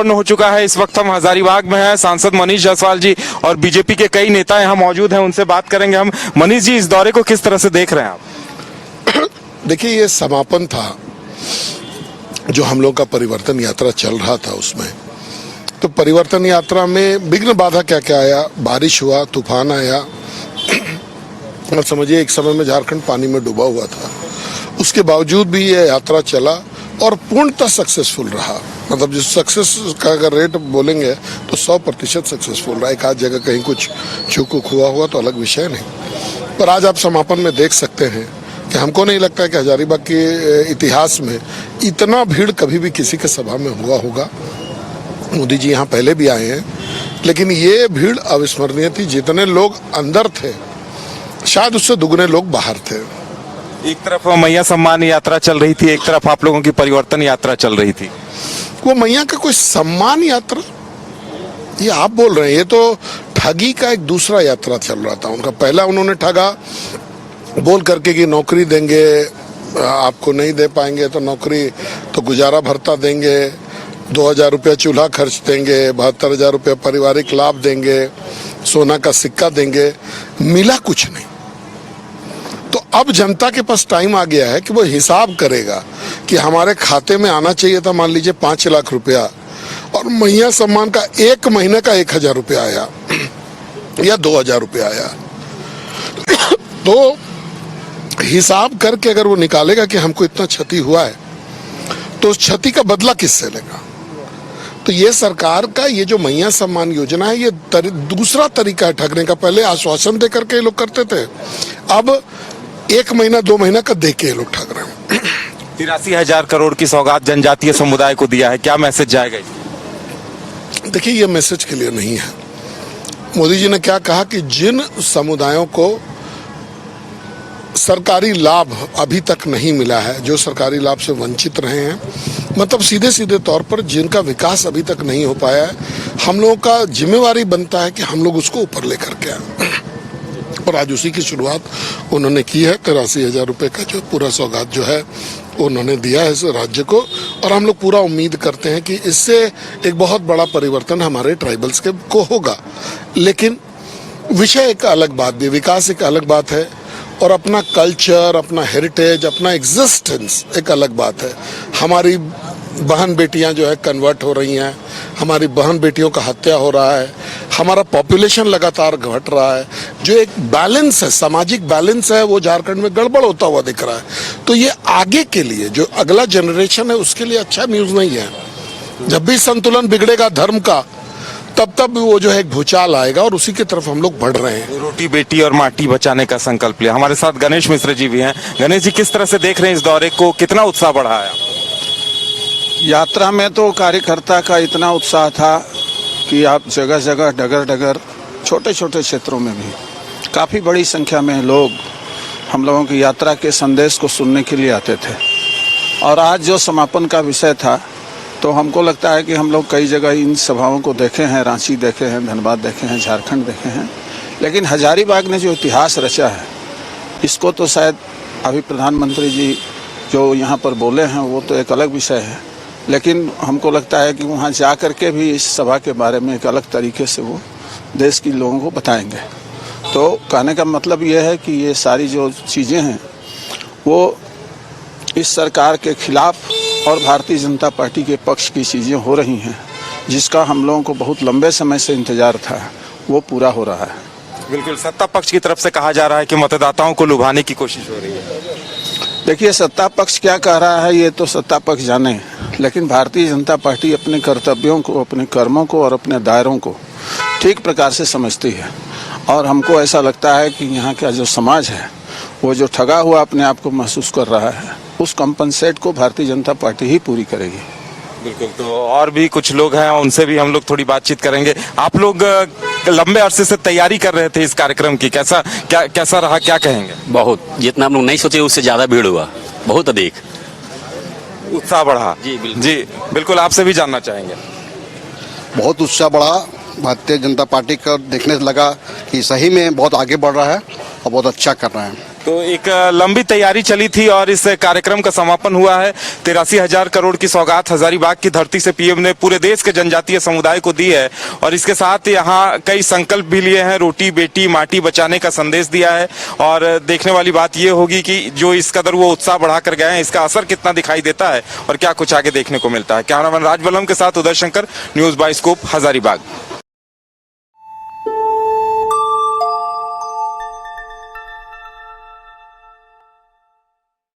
संपन्न हो चुका है। इस वक्त हम हजारीबाग में हैं। सांसद मनीष जायसवाल जी और बीजेपी के कई नेता यहाँ मौजूद हैं, उनसे बात करेंगे हम। मनीष जी, इस दौरे को किस तरह से देख रहे हैं आप? देखिए, ये समापन था जो हम लोग का परिवर्तन यात्रा चल रहा था उसमें। तो परिवर्तन यात्रा में विघ्न बाधा क्या क्या आया, बारिश हुआ, तूफान आया और समझिए एक समय में झारखंड पानी में डूबा हुआ था। उसके बावजूद भी ये यात्रा चला और पूर्णतः सक्सेसफुल रहा। मतलब जो सक्सेस का अगर रेट बोलेंगे तो 100% सक्सेसफुल रहा। एक आध जगह कहीं कुछ चूक हुआ तो अलग विषय नहीं, पर आज आप समापन में देख सकते हैं कि हमको नहीं लगता कि हजारीबाग के इतिहास में इतना भीड़ कभी भी किसी के सभा में हुआ होगा। मोदी जी यहाँ पहले भी आए हैं, लेकिन ये भीड़ अविस्मरणीय थी। जितने लोग अंदर थे शायद उससे दुगने लोग बाहर थे। एक तरफ मैया सम्मान यात्रा चल रही थी, एक तरफ आप लोगों की परिवर्तन यात्रा चल रही थी। वो मैया का कोई सम्मान यात्रा ये आप बोल रहे हैं, ये तो ठगी का एक दूसरा यात्रा चल रहा था उनका। पहला उन्होंने ठगा बोल करके कि नौकरी देंगे, आपको नहीं दे पाएंगे तो नौकरी तो गुजारा भत्ता देंगे, 2000 रुपया चूल्हा खर्च देंगे, 72,000 रुपया पारिवारिक लाभ देंगे, सोना का सिक्का देंगे। मिला कुछ नहीं। तो अब जनता के पास टाइम आ गया है कि वो हिसाब करेगा कि हमारे खाते में आना चाहिए था मान लीजिए 5 लाख रुपया और मैया सम्मान का एक महीने का 1000 रुपया आया या 2000 रुपया आया। तो हिसाब करके अगर वो निकालेगा कि हमको इतना क्षति हुआ है तो उस क्षति का बदला किससे लेगा। तो ये सरकार का ये जो मैया सम्मान योजना है, ये दूसरा तरीका है ठगने का। पहले आश्वासन दे करके ये लोग करते थे, अब 1 महीना 2 महीना का दे के ये लोग ठग रहे हैं। 83,000 करोड़ की सौगात जनजातीय समुदाय को दिया है, क्या मैसेज जाएगा? देखिए, ये मैसेज के लिए नहीं है। मोदी जी ने क्या कहा कि जिन समुदायों को सरकारी लाभ अभी तक नहीं मिला है, जो सरकारी लाभ से वंचित रहे हैं, मतलब सीधे सीधे तौर पर जिनका विकास अभी तक नहीं हो पाया है, हम लोगों का जिम्मेवारी बनता है कि हम लोग उसको ऊपर लेकर के आए। और आज उसी की शुरुआत उन्होंने की है। 83,000 रुपये का जो पूरा सौगात जो है उन्होंने दिया है इस राज्य को, और हम लोग पूरा उम्मीद करते हैं कि इससे एक बहुत बड़ा परिवर्तन हमारे ट्राइबल्स के को होगा। लेकिन विषय एक अलग बात भी, विकास एक अलग बात है, और अपना कल्चर, अपना हेरिटेज, अपना एग्जिस्टेंस एक अलग बात है। हमारी बहन बेटियां जो है कन्वर्ट हो रही हैं, हमारी बहन बेटियों का हत्या हो रहा है, हमारा पॉपुलेशन लगातार घट रहा है। जो एक बैलेंस है, सामाजिक बैलेंस है, वो झारखंड में गड़बड़ होता हुआ दिख रहा है। तो ये आगे के लिए जो अगला जनरेशन है उसके लिए अच्छा न्यूज नहीं है। जब भी संतुलन बिगड़ेगा धर्म का, तब वो जो है एक भूचाल आएगा, और उसी की तरफ हम लोग बढ़ रहे हैं। रोटी बेटी और माटी बचाने का संकल्प लिया। हमारे साथ गणेश मिश्र जी भी हैं। गणेश जी, किस तरह से देख रहे हैं इस दौरे को, कितना उत्साह बढ़ा है? यात्रा में तो कार्यकर्ता का इतना उत्साह था कि आप जगह जगह डगर डगर छोटे छोटे क्षेत्रों में भी काफ़ी बड़ी संख्या में लोग हम लोगों की यात्रा के संदेश को सुनने के लिए आते थे। और आज जो समापन का विषय था, तो हमको लगता है कि हम लोग कई जगह इन सभाओं को देखे हैं, रांची देखे हैं, धनबाद देखे हैं, झारखंड देखे हैं, लेकिन हजारीबाग ने जो इतिहास रचा है इसको तो शायद अभी प्रधानमंत्री जी जो यहाँ पर बोले हैं वो तो एक अलग विषय है, लेकिन हमको लगता है कि वहाँ जा कर के भी इस सभा के बारे में एक अलग तरीके से वो देश के लोगों को बताएंगे। तो कहने का मतलब ये है कि ये सारी जो चीज़ें हैं वो इस सरकार के खिलाफ और भारतीय जनता पार्टी के पक्ष की चीज़ें हो रही हैं, जिसका हम लोगों को बहुत लंबे समय से इंतजार था, वो पूरा हो रहा है। बिल्कुल, सत्ता पक्ष की तरफ से कहा जा रहा है कि मतदाताओं को लुभाने की कोशिश हो रही है। देखिए, सत्ता पक्ष क्या कह रहा है ये तो सत्ता पक्ष जाने, लेकिन भारतीय जनता पार्टी अपने कर्तव्यों को, अपने कर्मों को और अपने दायरों को ठीक प्रकार से समझती है। और हमको ऐसा लगता है कि यहाँ का जो समाज है वो जो ठगा हुआ अपने आप को महसूस कर रहा है, उस कंपनसेट को भारतीय जनता पार्टी ही पूरी करेगी। बिल्कुल, तो और भी कुछ लोग हैं, उनसे भी हम लोग थोड़ी बातचीत करेंगे। आप लोग लंबे अरसे से तैयारी कर रहे थे इस कार्यक्रम की, कैसा रहा, क्या कहेंगे? बहुत, जितना हम लोग नहीं सोचे उससे ज्यादा भीड़ हुआ, बहुत अधिक उत्साह बढ़ा। जी बिल्कुल, जी बिल्कुल, आपसे भी जानना चाहेंगे। बहुत उत्साह बढ़ा। भारतीय जनता पार्टी का देखने से लगा कि सही में बहुत आगे बढ़ रहा है और बहुत अच्छा कर रहे हैं। तो एक लंबी तैयारी चली थी और इस कार्यक्रम का समापन हुआ है। 83,000 करोड़ की सौगात हजारीबाग की धरती से पीएम ने पूरे देश के जनजातीय समुदाय को दी है और इसके साथ यहाँ कई संकल्प भी लिए हैं। रोटी बेटी माटी बचाने का संदेश दिया है और देखने वाली बात ये होगी कि जो इस कदर वो उत्साह बढ़ा कर गए हैं, इसका असर कितना दिखाई देता है और क्या कुछ आगे देखने को मिलता है। कैमरामैन राज बलम के साथ Uday Shankar, news by Scoop, Hazaribagh.